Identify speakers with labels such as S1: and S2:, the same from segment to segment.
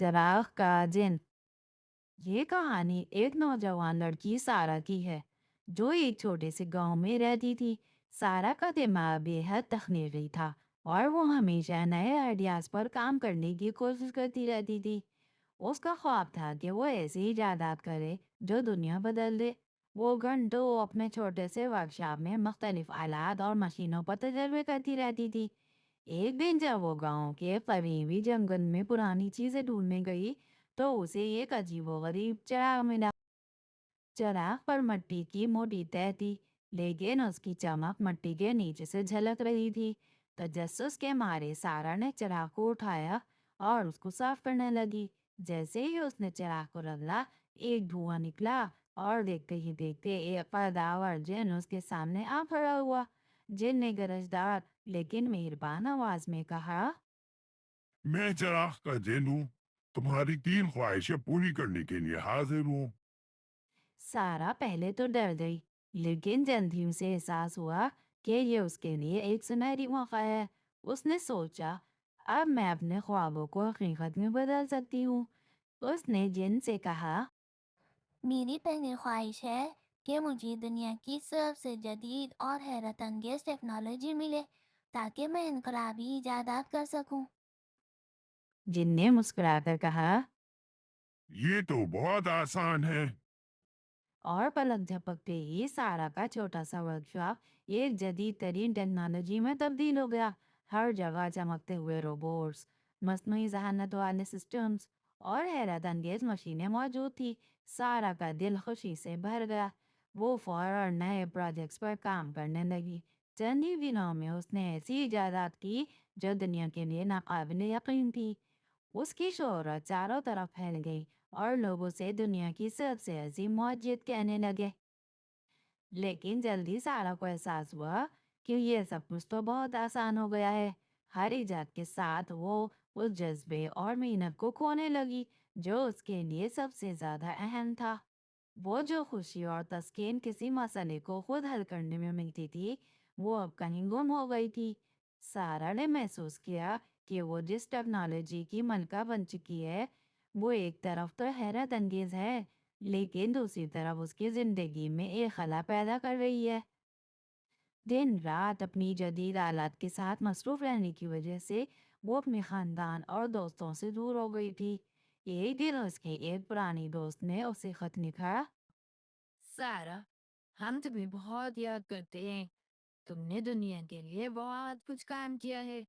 S1: चराग का जिन। ये कहानी एक नौजवान लड़की सारा की है जो एक छोटे से गांव में रहती थी। सारा का दिमाग बेहद तख्नीकी था और वो हमेशा नए आइडियाज पर काम करने की कोशिश करती रहती थी। उसका ख्वाब था कि वो ऐसी इजादात करे जो दुनिया बदल दे। वो घंटों अपने छोटे से वर्कशॉप में मुख्तलिफ आलात और मशीनों पर तजर्बे करती रहती थी। एक दिन जब वो गांव के करीबी जंगल में पुरानी चीजें ढूंढने गई तो उसे एक अजीबोगरीब चिराग मिला। चिराग पर मिट्टी की मोटी तह थी, लेकिन उसकी चमक मिट्टी के नीचे से झलक रही थी। तजस्सुस के मारे सारा ने चिराग को उठाया और उसको साफ करने लगी। जैसे ही उसने चिराग को रगड़ा, एक धुआं निकला और देखते ही देखते एक कदावर जिन उसके सामने आ खड़ा हुआ। जिन ने गरजदार लेकिन मेहरबान आवाज में कहा,
S2: मैं चिराग का जिन हूँ। तुम्हारी 3 ख्वाहिशें पूरी करने के लिए हाजिर हूँ।
S1: सारा पहले तो डर गई, लेकिन जल्द ही उसे एहसास हुआ कि ये उसके लिए एक सुनहरी मौका है। उसने सोचा, अब मैं अपने ख्वाबों को हकीकत में बदल सकती हूँ। उसने जिन से कहा,
S3: मेरी पहली ख्वाहिश है कि मुझे दुनिया की सबसे जदीद और हैरत अंगेज टेक्नोलॉजी मिले ताकि मैं इनकलाबी इजादात कर सकूं।
S1: जिन ने मुस्कुराकर कहा,
S2: ये तो बहुत आसान है।
S1: और पलक झपकते ही सारा का छोटा सा वर्कशॉप एक जदीद तरीन टेक्नोलॉजी में तब्दील हो गया। हर जगह चमकते हुए रोबोट्स, मस्नुई जहानत वाले सिस्टम्स और हैरत अंगेज मशीनें मौजूद थी। सारा का दिल खुशी से भर गया। वो फौरन नए प्रोजेक्ट्स पर काम करने लगी। चंद ही दिनों में उसने ऐसी इजादात की जो दुनिया के लिए नाकाबिल यकीन थी। उसकी शोहरत चारों तरफ फैल गई और लोग उसे दुनिया की सबसे अजीम मौजूद कहने लगे। लेकिन जल्दी सारा को एहसास हुआ कि ये सब कुछ तो बहुत आसान हो गया है। हर इजाद के साथ वो उस जज्बे और मेहनत को खोने लगी जो उसके लिए सबसे ज्यादा अहम था। वो जो खुशी और तस्कीन किसी मसले को खुद हल करने में मिलती थी, वो अब कहीं गुम हो गई थी। सारा ने महसूस किया कि वो जिस टेक्नोलॉजी की मलका बन चुकी है, वो एक तरफ तो हैरत अंगेज है, लेकिन दूसरी तरफ उसकी जिंदगी में एक खला पैदा कर रही है। दिन रात अपनी जदीद आलात के साथ मसरूफ रहने की वजह से वो अपने खानदान और दोस्तों से दूर हो गई थी। एक दिन उसके एक पुरानी दोस्त ने उसे खत लिखा,
S4: सारा, हम तुम्हें बहुत याद करते हैं। तुमने दुनिया के लिए बहुत कुछ काम किया है,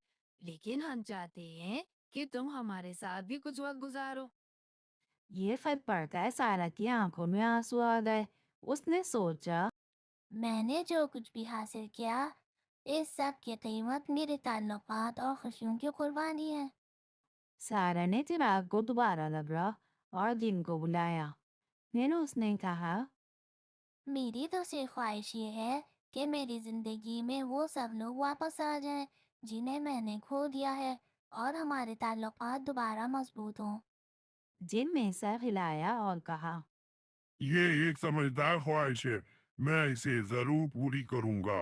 S4: लेकिन हम चाहते हैं कि तुम हमारे साथ भी कुछ वक्त गुजारो।
S1: ये खत पढ़कर सारा की आंखों में आंसू आ गए। उसने सोचा,
S3: मैंने जो कुछ भी हासिल किया, इस सब की कीमत मेरे ताल्लुकात और खुशियों की कुर्बानी है।
S1: सारा ने चिराग को दोबारा लगा और दिन को बुलाया। फिर उसने कहा,
S3: मेरी दूसरी ख्वाहिश ये है कि मेरी ज़िंदगी में वो सब लोग वापस आ जाएं जिन्हें मैंने खो दिया है और हमारे ताल्लुकात दोबारा मजबूत हों।
S1: जिन ने सर हिलाया और कहा,
S2: ये एक समझदार ख्वाहिश है। मैं इसे जरूर पूरी करूंगा।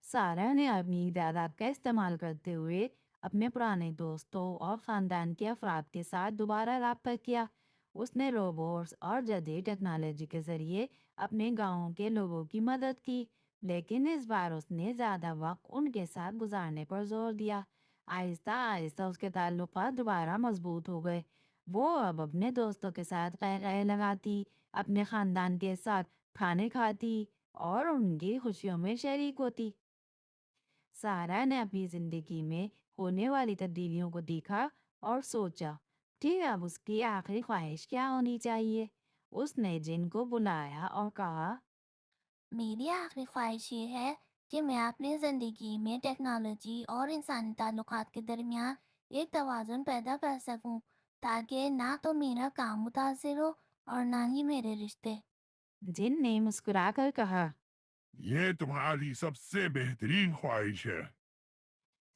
S1: सारा ने अपनी जायदाद का इस्तेमाल करते हुए अपने पुराने दोस्तों और खानदान के अफराद के साथ दोबारा रब्ता किया। उसने रोबोट्स और जदीद टेक्नोलॉजी के जरिए अपने गांव के लोगों की मदद की, लेकिन इस बार उसने ज्यादा वक्त उनके साथ गुजारने पर जोर दिया। आहिस्ता आहिस्ता उसके ताल्लुकात दोबारा मजबूत हो गए। वो अब अपने दोस्तों के साथ कह लगाती, अपने खानदान के साथ खाने खाती और उनकी खुशियों में शरीक होती। सारा ने अपनी जिंदगी में होने वाली तब्दीलियों को देखा और सोचा, ठीक अब उसकी आखिरी ख्वाहिश क्या होनी चाहिए। उसने जिन को बुलाया और कहा,
S3: मेरी आखिरी ख्वाहिश ये है कि मैं अपनी ज़िंदगी में टेक्नोलॉजी और इंसानी ताल्लुकात के दरमियान एक तवाज़ुन पैदा कर सकूं ताकि ना तो मेरा काम मुतासिर हो और ना ही मेरे रिश्ते।
S1: जिन ने मुस्कुराकर कहा।
S2: ये तुम्हारी सबसे बेहतरीन ख्वाहिश है।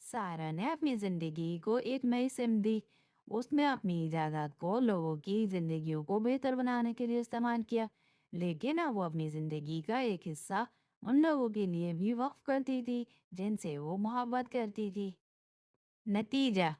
S1: सारा ने अपनी जिंदगी को एक नई सिम दी। उसने अपनी इजाजत को लोगों की जिंदगियों को बेहतर बनाने के लिए इस्तेमाल किया, लेकिन अब वो अपनी जिंदगी का एक हिस्सा उन लोगों के लिए भी वक्फ करती थी जिनसे वो मोहब्बत करती थी। नतीजा,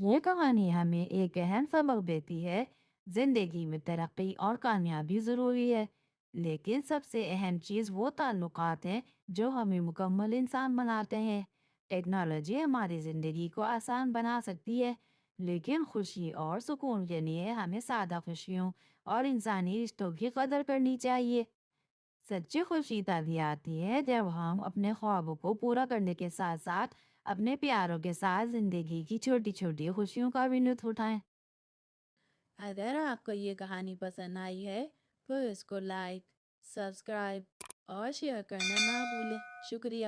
S1: یہ کہانی ہمیں ایک اہم سبق دیتی ہے، زندگی میں ترقی اور کامیابی ضروری ہے، لیکن سب سے اہم چیز وہ تعلقات ہیں جو ہمیں مکمل انسان بناتے ہیں۔ ٹیکنالوجی ہماری زندگی کو آسان بنا سکتی ہے، لیکن خوشی اور سکون کے لیے ہمیں سادہ خوشیوں اور انسانی رشتوں کی قدر کرنی چاہیے۔ سچی خوشی تبھی آتی ہے جب ہم اپنے خوابوں کو پورا کرنے کے ساتھ ساتھ اپنے پیاروں کے ساتھ زندگی کی چھوٹی چھوٹی خوشیوں کا بھی لطف اٹھائیں۔ اگر آپ کو یہ کہانی پسند آئی ہے تو اس کو لائک، سبسکرائب اور شیئر کرنا نہ بھولیں۔ شکریہ۔